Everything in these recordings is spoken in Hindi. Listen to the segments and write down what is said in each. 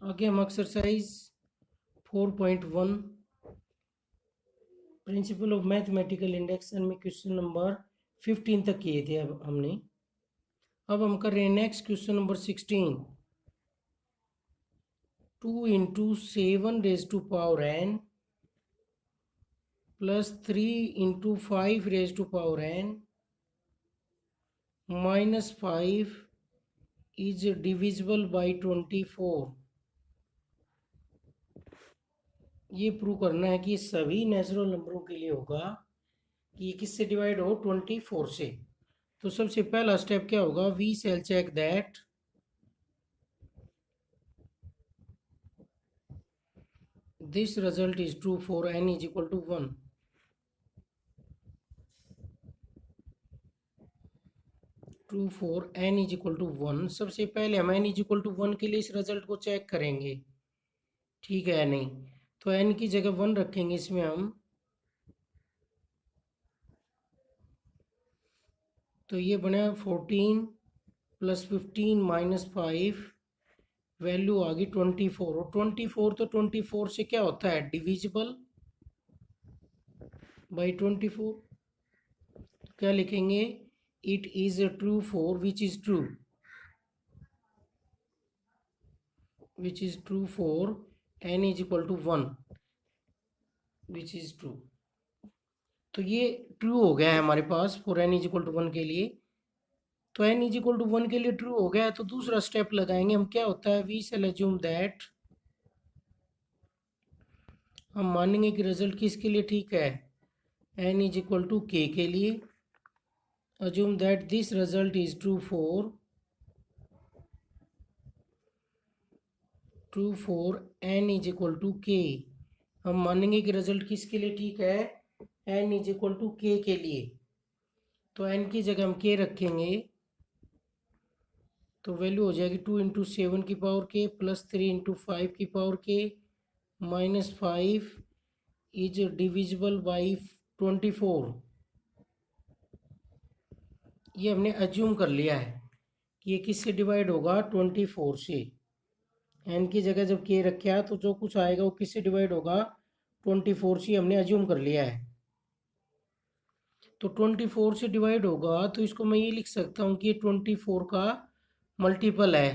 आगे हम exercise 4.1 principle of mathematical induction में क्वेश्चन नंबर 15 तक किए थे। अब हम कर रहे हैं next question number 16। 2 into 7 raise to power n plus 3 into 5 raise to power n minus 5 is divisible by 24। ये प्रूव करना है कि सभी नेचुरल नंबरों के लिए होगा कि ये किससे डिवाइड हो 24 से। तो सबसे पहला स्टेप क्या होगा, we shall check that this result is true for n is equal to 1। True for n is equal to 1। सबसे पहले हम n इज इक्वल टू 1 के लिए इस रिजल्ट को चेक करेंगे, ठीक है या नहीं। तो n की जगह 1 रखेंगे इसमें हम। तो ये बना 14 प्लस 15 माइनस 5, वैल्यू आ गई 24। और 24 तो 24 से क्या होता है, डिविजिबल बाई 24। तो क्या लिखेंगे, it is true for which is true, which is true for n is equal to 1, which is true. तो ये ट्रू हो गया है हमारे पास for n is equal to 1 के लिए। तो n इज इक्वल टू 1 के लिए ट्रू हो गया है, तो दूसरा स्टेप लगाएंगे हम। क्या होता है, वी शैल अज्यूम दैट, हम मानेंगे कि रिजल्ट किसके लिए ठीक है, n is equal to k के लिए। Assume that this result is true for n is equal to k। हम मानेंगे कि रिजल्ट किसके लिए ठीक है, n is equal to k के लिए। तो n की जगह हम k रखेंगे, तो वैल्यू हो जाएगी 2 इंटू 7 की पावर k प्लस 3 इंटू 5 की power k minus 5 is divisible by 24। ये हमने अज्यूम कर लिया है कि ये किससे डिवाइड होगा, 24 से। n की जगह जब k रखा तो जो कुछ आएगा वो किससे डिवाइड होगा, 24 से। हमने अज्यूम कर लिया है। तो 24 से डिवाइड होगा तो इसको मैं ये लिख सकता हूँ कि 24 का मल्टीपल है।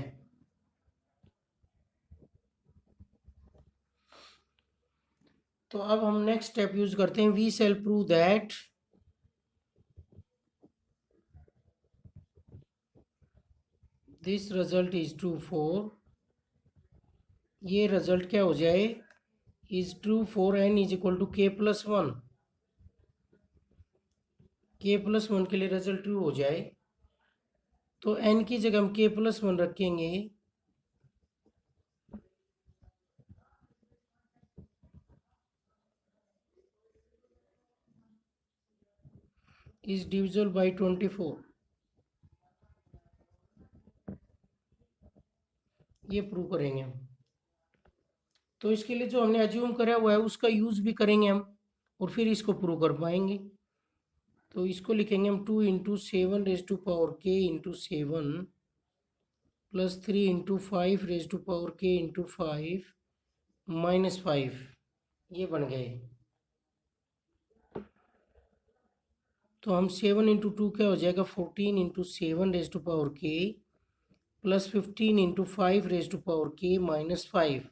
तो अब हम नेक्स्ट स्टेप यूज करते हैं, we shall prove that this result is true for, ये रिजल्ट क्या हो जाए, is true for n is equal to k plus 1। k plus 1 के लिए रिजल्ट ट्रू हो जाए तो n की जगह हम k प्लस 1 रखेंगे, इज डिविजिबल बाई 24। ये प्रूव करेंगे हम। तो इसके लिए जो हमने अज्यूम करा हुआ है उसका यूज भी करेंगे हम, और फिर इसको प्रूव कर पाएंगे। तो इसको लिखेंगे हम 2 into 7 raise to power k into 7 plus 3 into 5 raise to power k into 5 minus 5। ये बन गए। तो हम 7 इंटू 2 क्या हो जाएगा, 14 into 7 raise to power k plus 15 into 5 raise to power k minus 5।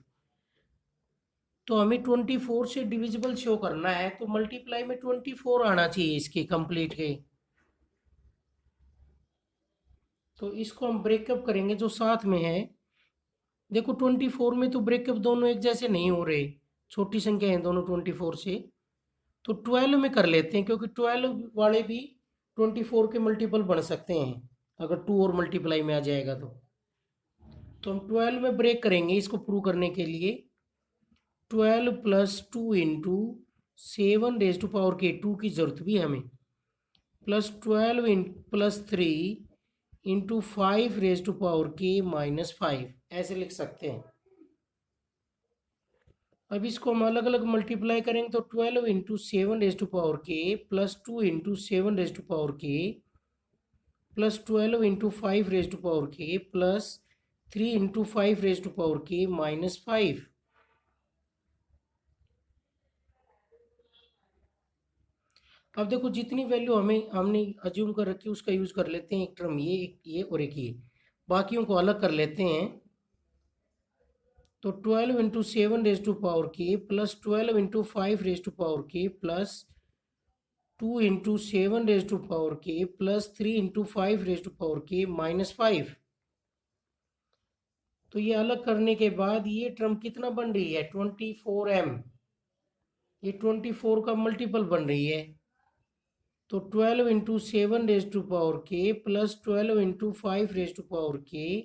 तो हमें 24 से डिविजिबल शो करना है, तो मल्टीप्लाई में 24 आना चाहिए इसके कंप्लीट के। तो इसको हम ब्रेकअप करेंगे जो साथ में है। देखो 24 में तो ब्रेकअप दोनों एक जैसे नहीं हो रहे, छोटी संख्या है दोनों 24 से। तो 12 में कर लेते हैं, क्योंकि 12 वाले भी 24 के मल्टीपल बन सकते हैं अगर 2 और मल्टीप्लाई में आ जाएगा तो हम 12 में ब्रेक करेंगे इसको प्रूव करने के लिए। 12 plus 2 into 7 raise to power k, 2 की जरूरत भी है हमें, प्लस 12 इन plus 3 into 5 raise to power k minus 5, ऐसे लिख सकते हैं। अब इसको हम अलग अलग मल्टीप्लाई करेंगे तो 12 into 7 raise to power k plus 2 into 7 raise to power k plus 12 into 5 raise to power k plus 3 into 5 raise to power k -5। अब देखो जितनी वैल्यू हमने अज्यूम कर रखी है उसका यूज कर लेते हैं। एक टर्म ये, एक ये और एक ये, बाकियों को अलग कर लेते हैं। तो 12 into 7 raise to power k plus 12 into 5 raise to power k plus 2 into 7 raise to power k plus 3 into 5 raise to power k -5। तो ये अलग करने के बाद ये टर्म कितना बन रही है? 24m। ये 24 का मल्टीपल बन रही है। तो 12 into 7 raise to power k plus 12 into 5 raise to power k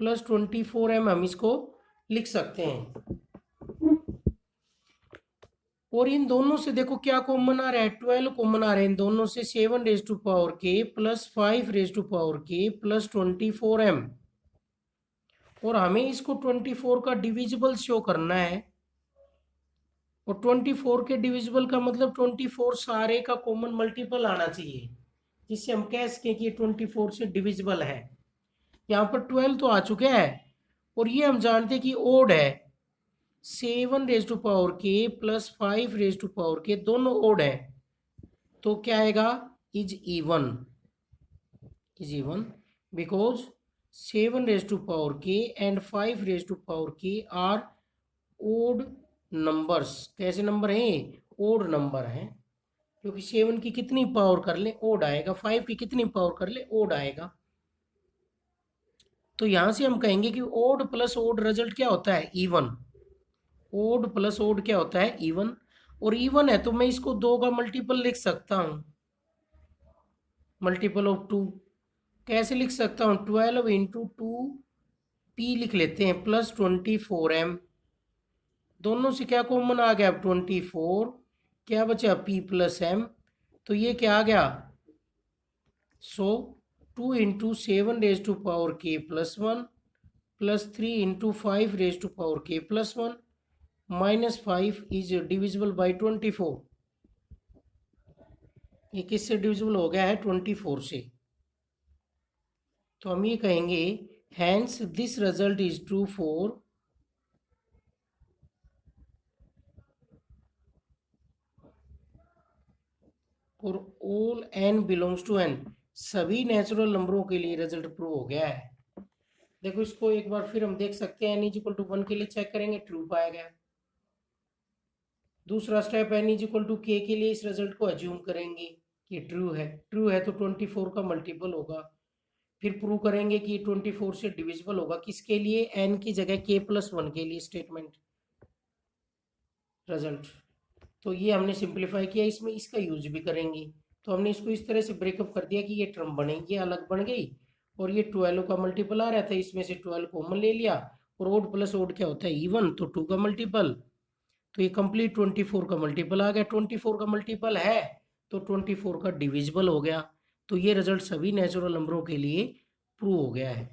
plus 24m हम इसको लिख सकते हैं। और इन दोनों से देखो क्या कॉमन आ रहा है? 12 कॉमन आ रहा है इन दोनों से। 7 raise to power k plus 5 raise to power k plus 24m। और हमें इसको 24 का डिविजिबल शो करना है। और 24 के डिविजिबल का मतलब 24 सारे का कॉमन मल्टीपल आना चाहिए, जिससे हम कह सकें कि ये 24 से डिविजिबल है। यहाँ पर 12 तो आ चुका है और ये हम जानते हैं कि ओड है। 7 raise to power k plus 5 raise to power k दोनों ओड है। तो क्या आएगा? Is even. Is even because 7 raise to power k and 5 raise to power k are odd numbers. कैसे नंबर हैं? ओड नंबर हैं। क्योंकि 7 की कितनी पावर कर ले ओड आएगा, 5 की कितनी पावर कर ले ओड आएगा। तो यहां से हम कहेंगे कि ओड प्लस ओड रिजल्ट क्या होता है? इवन। ओड प्लस ओड क्या होता है? इवन। और इवन है तो मैं इसको 2 का मल्टीपल लिख सकता हूं, मल्टीपल ऑफ 2। कैसे लिख सकता हूं? 12 इंटू 2 पी लिख लेते हैं प्लस 24m। दोनों से क्या कॉमन आ गया? 24। क्या बचा? p plus m। तो ये क्या आ गया? So 2 into 7 raise to power k plus 1 plus 3 into 5 raise to power k plus 1 -5 is divisible by 24। ये किससे डिविजिबल हो गया है? 24 से। तो हम ये कहेंगे hence this result is true for all n belongs to n। सभी नेचुरल नंबरों के लिए रिजल्ट प्रूव हो गया है। देखो इसको एक बार फिर हम देख सकते हैं। n इज इक्वल टू 1 के लिए चेक करेंगे, ट्रू पाया गया। दूसरा step n is equal to k के लिए इस रिजल्ट को अज्यूम करेंगे कि ट्रू है। ट्रू है तो 24 का मल्टीपल होगा। फिर प्रूव करेंगे कि 24 से डिविजिबल होगा। किसके लिए? n की जगह k प्लस 1 के लिए स्टेटमेंट रिजल्ट। तो ये हमने सिंप्लीफाई किया, इसमें इसका यूज भी करेंगे। तो हमने इसको इस तरह से ब्रेकअप कर दिया कि ये टर्म बने, ये अलग बन गई। और ये 12 का मल्टीपल आ रहा था, इसमें से 12 कॉमन ले लिया। और ओड प्लस ओड क्या होता है? इवन। तो 2 का मल्टीपल। तो ये कंप्लीट 24 का मल्टीपल आ गया। 24 का मल्टीपल है तो 24 का डिविजिबल हो गया। तो ये रिजल्ट सभी नेचुरल नंबरों के लिए प्रूव हो गया है।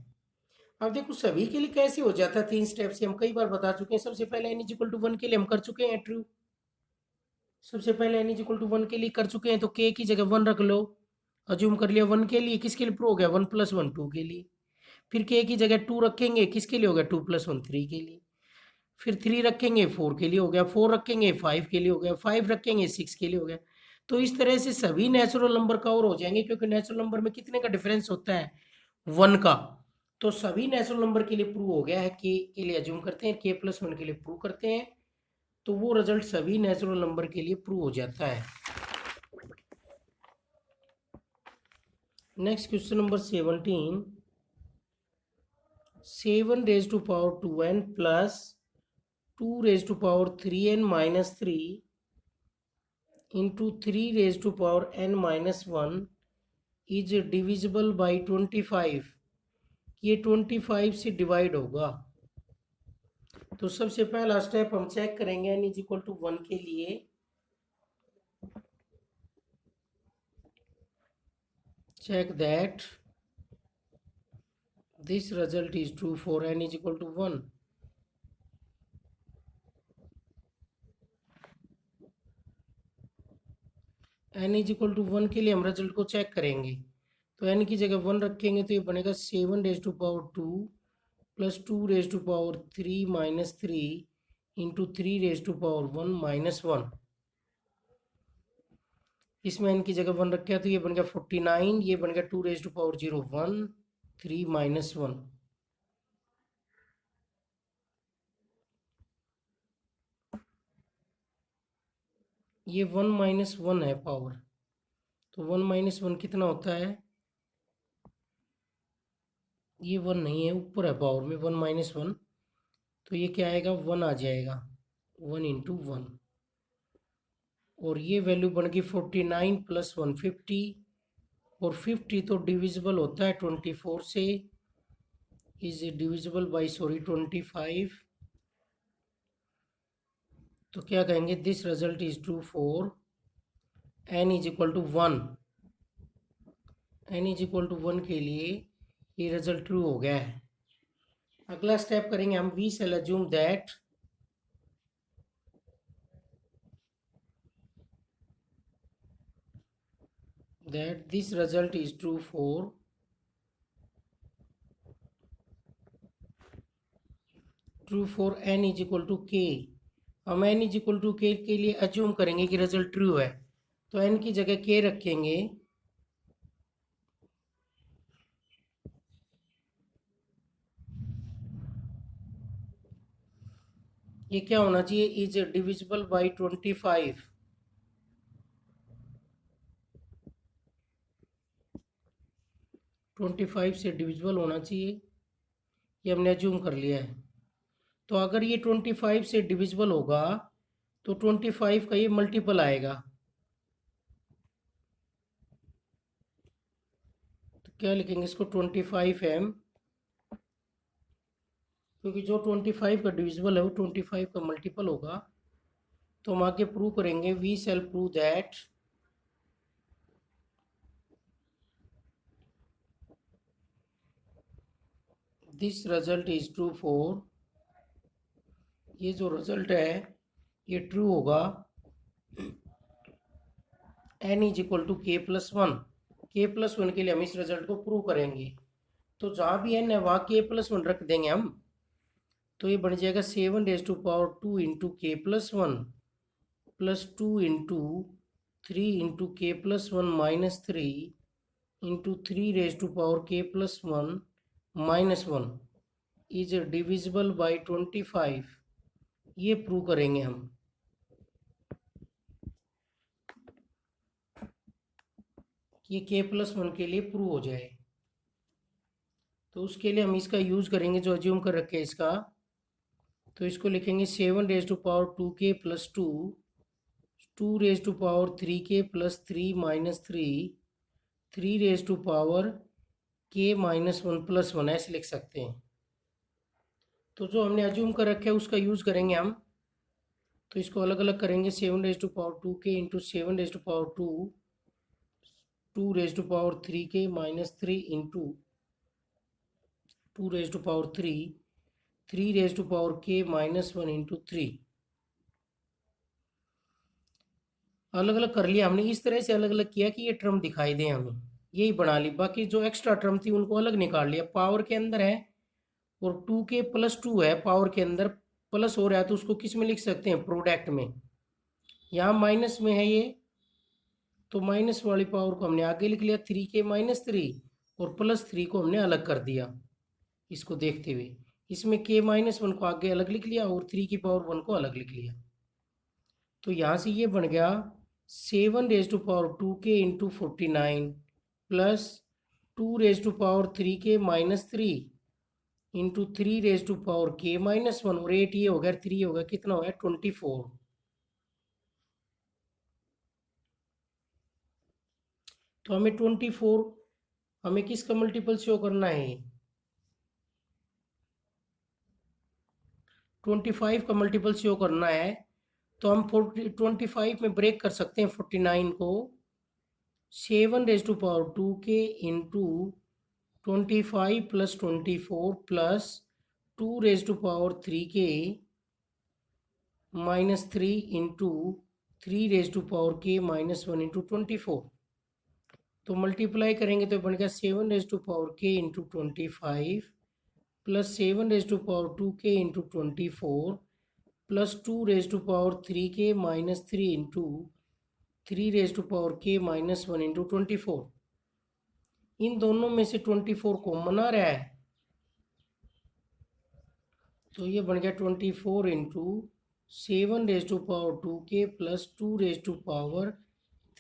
अब देखो सभी के लिए कैसे हो जाता है? 3 स्टेप से हम कई बार बता चुके हैं। सबसे पहले n इज इक्वल टू 1 के लिए हम कर चुके हैं ट्रू। सबसे पहले n इज इक्वल टू 1 के लिए कर चुके हैं, तो k की जगह 1 रख लो। अज्यूम कर लिया 1 के लिए। किसके लिए प्रूव हो गया? 1 प्लस 1 2 के लिए। फिर k की जगह 2 रखेंगे, किसके लिए हो गया? 2 प्लस 1 3 के लिए। फिर 3 रखेंगे 4 के लिए हो गया। 4 रखेंगे 5 के लिए हो गया। 5 रखेंगे 6 के लिए हो गया। तो इस तरह से सभी नेचुरल नंबर कवर हो जाएंगे, क्योंकि नेचुरल नंबर में कितने का डिफरेंस होता है? 1 का। तो सभी नेचुरल नंबर के लिए प्रूव हो गया है। के लिए अज्यूम करते हैं, k प्लस 1 के लिए प्रूव करते हैं, तो वो रिजल्ट सभी नेचुरल नंबर के लिए प्रूव हो जाता है। Next question number 17। 7 raise to power 2n plus 2 raise to power 3n minus 3 into 3 raise to power n minus 1 is divisible by 25। ये 25 से डिवाइड होगा। तो सबसे पहला स्टेप हम चेक करेंगे n इज इक्वल टू 1 के लिए। check that this result is true for n is equal to 1। n is equal to 1 के लिए हम रिजल्ट को चेक करेंगे। तो n की जगह 1 रखेंगे तो ये बनेगा 7 raise to power 2 plus 2 raised to power 3 minus 3 into 3 raised to power 1 - 1। इसमें n की जगह 1 रखा तो ये बन गया 49, ये बन गया 2 raised to power 0 1 3 - 1। ये 1 - 1 है पावर, तो 1 - 1 कितना होता है? ये 1 नहीं है, ऊपर है पावर में 1 - 1, तो ये क्या आएगा 1 आ जाएगा, 1 × 1। और ये वैल्यू बन गई 49 + 1 50, और 50 तो डिविजिबल होता है 24 से, इज डिविजिबल बाई 25। तो क्या कहेंगे, this result is true for n = 1। n = 1 के लिए ये रिजल्ट ट्रू हो गया है। अगला स्टेप करेंगे हम, we shall assume that this result is true for n = k। हम n = k के लिए अज्यूम करेंगे कि रिजल्ट ट्रू है, तो n की जगह k रखेंगे। ये क्या होना चाहिए, इज डिविजिबल बाई 25। 25 से डिविजिबल होना चाहिए, ये हमने अज्यूम कर लिया है। तो अगर ये 25 से डिविजिबल होगा तो 25 का ये मल्टीपल आएगा, तो क्या लिखेंगे इसको 25m, क्योंकि जो 25 का डिविजिबल है वो 25 का मल्टीपल होगा। तो हम आगे प्रूव करेंगे, we shall prove that this result is true for, ये जो रिजल्ट है ये ट्रू होगा n = k+1। k+1 के लिए हम इस रिजल्ट को प्रूव करेंगे, तो जहाँ भी n है वहाँ k+1 रख देंगे हम, तो ये बन जाएगा 7 raised to power 2 × k+1 plus 2 × 3 × k+1 - 3 × 3 raised to power k+1 - 1 is divisible by 25। ये प्रूव करेंगे हम। ये k+1 के लिए प्रूव हो जाए, तो उसके लिए हम इसका यूज करेंगे जो अज्यूम कर रखे हैं इसका। तो इसको लिखेंगे 7 raised to power 2k + 2 2 raised to power 3k + 3 - 3 3 raised to power k - 1 + 1, ऐसे लिख सकते हैं। तो जो हमने अज्यूम कर रखे है उसका यूज करेंगे हम, तो इसको अलग अलग करेंगे। 7 raised to power 2k × 7 raised to power 2 2 raised to power 3k - 3 × 2 raised to power 3 3 raised to power k - 1 × 3। अलग अलग कर लिया हमने, इस तरह से अलग अलग किया कि ये टर्म दिखाई दे हमें, यही बना ली। बाकी जो एक्स्ट्रा टर्म थी उनको अलग निकाल लिया, पावर के अंदर है और 2k + 2 है पावर के अंदर, प्लस हो रहा है तो उसको किस में लिख सकते हैं, प्रोडक्ट में। यहाँ माइनस में है ये, तो माइनस वाली पावर को हमने आगे लिख लिया 3k - 3, और +3 को हमने अलग कर दिया इसको देखते हुए। इसमें k - 1 को आगे अलग लिख लिया और 3 की पावर 1 को अलग लिख लिया। तो यहाँ से ये बन गया 7 raised to power 2k × 49 plus 2 raised to power 3k - 3 × 3 raised to power k - 1, और 8 ये हो गया, 3 हो गया, कितना हो गया 24। तो हमें 24, हमें किसका मल्टीपल शो करना है, 25 का मल्टीपल शो करना है। तो हम 25 में ब्रेक कर सकते हैं 49 को। 7 raised to power 2k × 25 + 24 plus 2 raised to power 3k - 3 × 3 raised to power k - 1 × 24। तो मल्टीप्लाई करेंगे तो बन गया 7 raised to power k × 25 plus 7 raised to power 2k into 24 plus 2 raised to power 3k minus 3 into 3 raised to power k minus 1 into 24। इन दोनों में से 24 कॉमन आ रहा है, तो ये बन गया 24 into 7 raised to power 2k plus 2 raised to power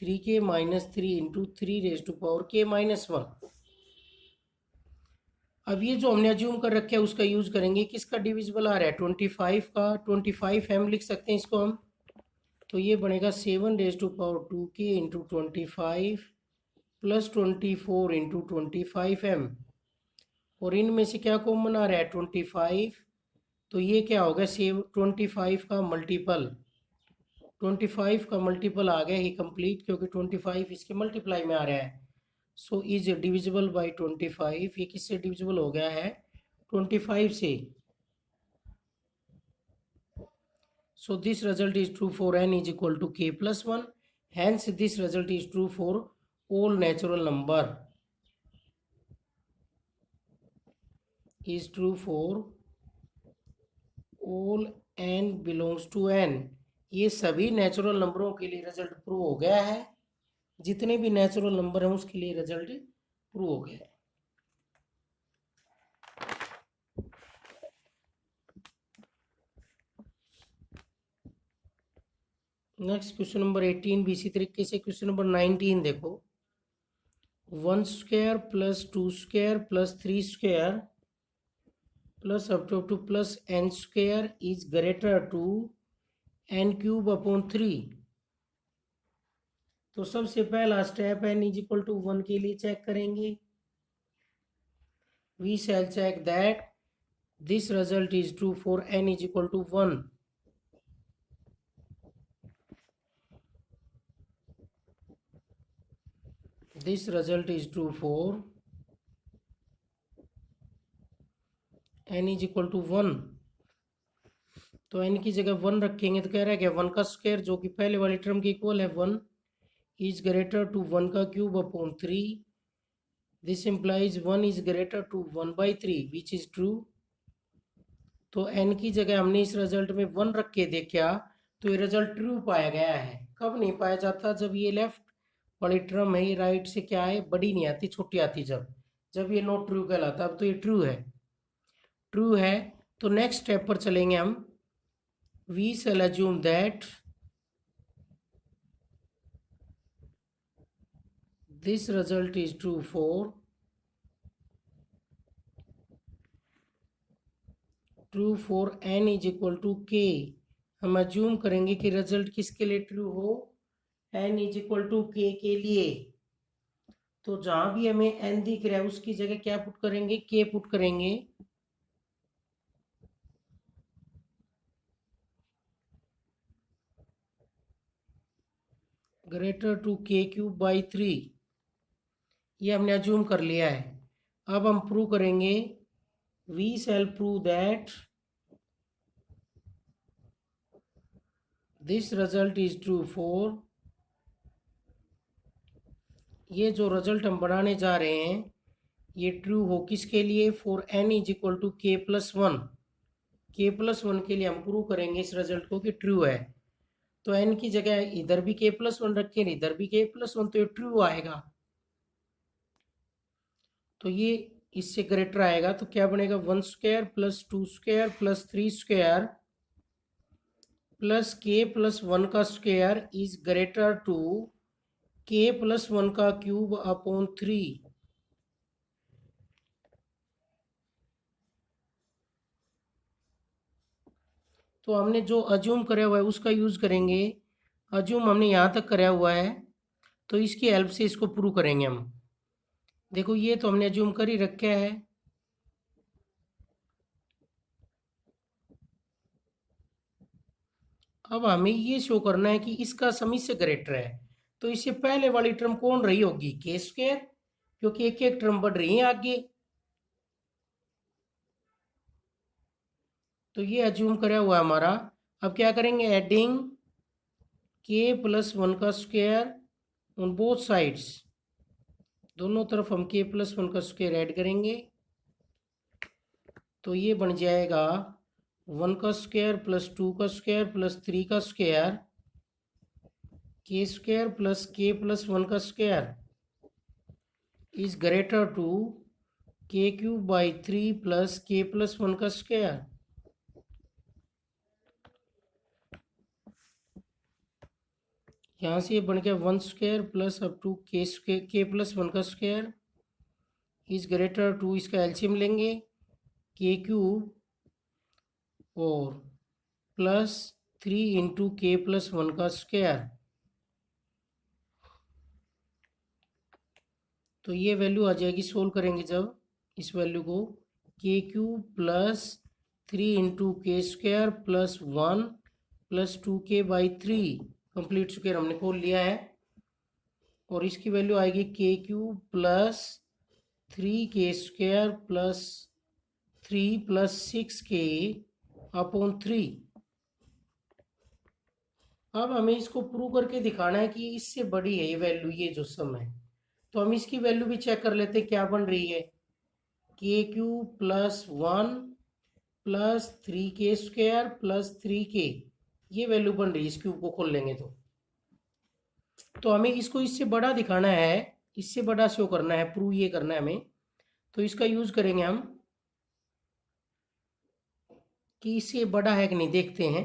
3k minus 3 into 3 raised to power k minus 1। अब ये जो हमने अज्यूम कर रखा है उसका यूज करेंगे। किसका डिविजिबल आ रहा है? 25 का। 25 हम लिख सकते हैं इसको हम, तो ये बनेगा 7 raised to power 2k into 25 plus 24 into 25m। और इनमें से क्या कॉमन आ रहा है? 25। तो ये क्या होगा? 25 का मल्टीपल, 25 का मल्टीपल आ गया ही कंप्लीट, क्योंकि 25 इसके मल्टीप्लाई में आ रहा है। So is divisible by 25। ये किससे डिविजिबल हो गया है? 25 से। So this result is true for n is equal to k plus 1। Hence this result is true for all natural number, is true for all n belongs to n। ये सभी नेचुरल नंबरों के लिए रिजल्ट प्रूव हो गया है। जितने भी नेचुरल नंबर हैं उसके लिए रिजल्ट प्रूव हो गया है। नेक्स्ट क्वेश्चन नंबर 18 भी इसी तरीके से। क्वेश्चन नंबर 19 देखो, 1 square plus 2 square plus 3 square plus up to plus n square is greater to n cube upon 3। तो सबसे पहला step n is equal to 1 के लिए चेक करेंगे। We shall check that this result is true for n is equal to 1। This result is true for n is equal to 1। तो n की जगह 1 रखेंगे तो कह रहा है कि 1 का स्क्वायर जो कि पहले वाली टर्म के इक्वल है 1 इज ग्रेटर टू 1 का cube upon 3। This implies 1 is greater to 1/3 which is true. तो n की जगह हमने इस रिजल्ट में 1 रख के देखा तो ये रिजल्ट ट्रू पाया गया है। कब नहीं पाया जाता? जब ये लेफ्ट वाली टर्म है, ये राइट से क्या है? बड़ी नहीं आती, छोटी आती। जब ये नॉट ट्रू कहलाता। अब तो ये ट्रू है, ट्रू है। तो नेक्स्ट स्टेप पर चलेंगे हम। We shall assume that this result is true for n is equal to k। हम अज्यूम करेंगे कि रिजल्ट किसके लिए ट्रू हो? n is equal to k के लिए। तो जहां भी हमें n दिख रहा है उसकी जगह क्या पुट करेंगे? k पुट करेंगे। Greater to k cube by 3, ये हमने अज्यूम कर लिया है। अब हम प्रूव करेंगे। We shall prove that this result is true for, ये जो रिजल्ट हम बनाने जा रहे हैं ये ट्रू हो किसके लिए? For n is equal to k plus 1। k plus 1 के लिए हम प्रूव करेंगे इस रिजल्ट को कि ट्रू है। तो n की जगह इधर भी k प्लस 1 रखें, इधर भी k प्लस 1, तो ये ट्रू आएगा। तो ये इससे ग्रेटर आएगा। तो क्या बनेगा? 1 square plus 2 square plus 3 square plus k plus 1 का square is greater to k plus 1 का क्यूब अपॉन 3। तो हमने जो अज्यूम करा हुआ है उसका यूज करेंगे। अज्यूम हमने यहाँ तक करा हुआ है तो इसकी हेल्प से इसको प्रूव करेंगे हम। देखो ये तो हमने अज्यूम कर ही रखा है। अब हमें ये शो करना है कि इसका सम इससे ग्रेटर है। तो इससे पहले वाली टर्म कौन रही होगी? के स्क्वायर, क्योंकि एक एक टर्म बढ़ रही है आगे। तो ये अज्यूम करा हुआ है हमारा। अब क्या करेंगे? एडिंग के प्लस 1 का स्क्वायर ऑन बोथ साइड्स, दोनों तरफ हम के प्लस 1 का स्क्वायर ऐड करेंगे। तो ये बन जाएगा 1 का स्क्वायर प्लस 2 का स्क्वायर प्लस 3 का स्क्वायर के स्क्वायर प्लस के प्लस 1 का स्क्वायर इज ग्रेटर टू के क्यूब बाई 3 प्लस के प्लस 1 का स्क्वायर। यहाँ से ये बन गया 1 स्क्वायर प्लस अप टू के स्क्वायर के प्लस 1 का स्क्वायर इज ग्रेटर टू, इसका एलसीएम लेंगे, के क्यूब और प्लस 3 इंटू के प्लस 1 का स्क्वायर। तो ये वैल्यू आ जाएगी, सोल्व करेंगे जब इस वैल्यू को, के क्यूब प्लस 3 इंटू के square plus 1 plus 2k by 3 complete square हमने खोल लिया है। और इसकी वैल्यू आएगी के cube plus 3k square plus 3 plus 6k upon 3। अब हमें इसको प्रूव करके दिखाना है कि इससे बड़ी है ये वैल्यू, ये जो सम है। तो हम इसकी वैल्यू भी चेक कर लेते हैं क्या बन रही है। के cube plus 1 plus 3k square plus 3k, ये वैल्यू बन रही है। इस क्यूब को खोल लेंगे तो हमें इसको इससे बड़ा दिखाना है, इससे बड़ा शो करना है, प्रूव ये करना है हमें। तो इसका यूज करेंगे हम कि इससे बड़ा है कि नहीं, देखते हैं।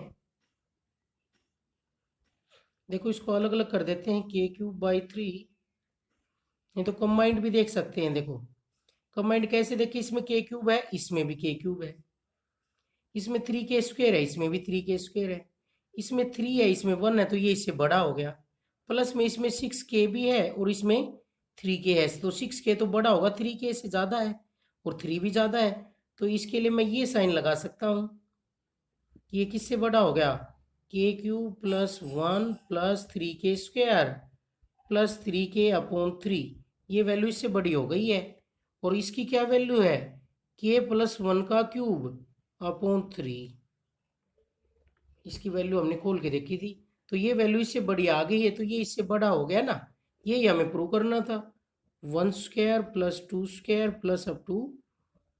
देखो इसको अलग अलग कर देते हैं, के क्यूब बाई 3, नहीं तो कंबाइंड भी देख सकते हैं। देखो कंबाइंड कैसे देखिए, इसमें के क्यूब है, इसमें भी के क्यूब है, इसमें 3k स्क्वायर है, इसमें भी 3k स्क्वायर है, इसमें 3 है, इसमें 1 है, तो ये इससे बड़ा हो गया। प्लस में इसमें 6k भी है और इसमें 3k है, तो 6k तो बड़ा होगा, 3k से ज़्यादा है और 3 भी ज़्यादा है। तो इसके लिए मैं ये साइन लगा सकता हूँ कि ये किससे बड़ा हो गया, के cube plus 1 plus 3k square plus 3k upon 3, ये वैल्यू इससे बड़ी हो गई है। और इसकी क्या वैल्यू है, k प्लस 1 का क्यूब अपॉन 3, इसकी वैल्यू हमने खोल के देखी थी। तो ये वैल्यू इससे बड़ी आ गई है, तो ये इससे बड़ा हो गया ना, यही हमें प्रूव करना था। 1 square plus 2 square plus up to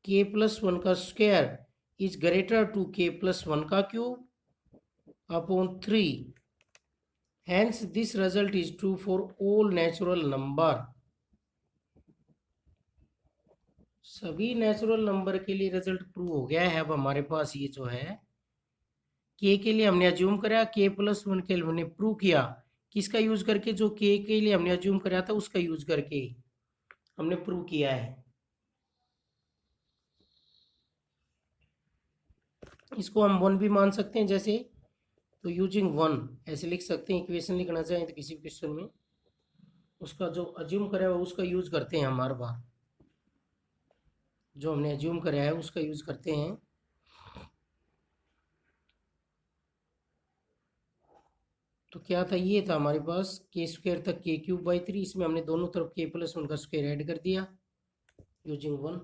k plus 1 का square is greater to k plus 1 का cube upon 3। Hence this result is true for all natural number। सभी नेचुरल नंबर के लिए रिजल्ट प्रूव हो गया है। अब हमारे पास ये जो है के लिए हमने अज्यूम करा, के प्लस 1 के लिए हमने प्रूव किया, किसका यूज करके, जो के लिए हमने अज्यूम करा था उसका यूज करके हमने प्रूव किया है। इसको हम 1 भी मान सकते हैं जैसे, तो यूजिंग 1 ऐसे लिख सकते हैं। इक्वेशन लिखना चाहें तो किसी क्वेश्चन में उसका जो अज्यूम करा है उसका यूज करते हैं हम हर बार, जो हमने अज्यूम करा है उसका यूज करते हैं। तो क्या था, ये था हमारे पास के स्क्वायर तक के क्यूब बाई 3, इसमें हमने दोनों तरफ के प्लस 1 का स्क्वायर ऐड कर दिया यूजिंग 1।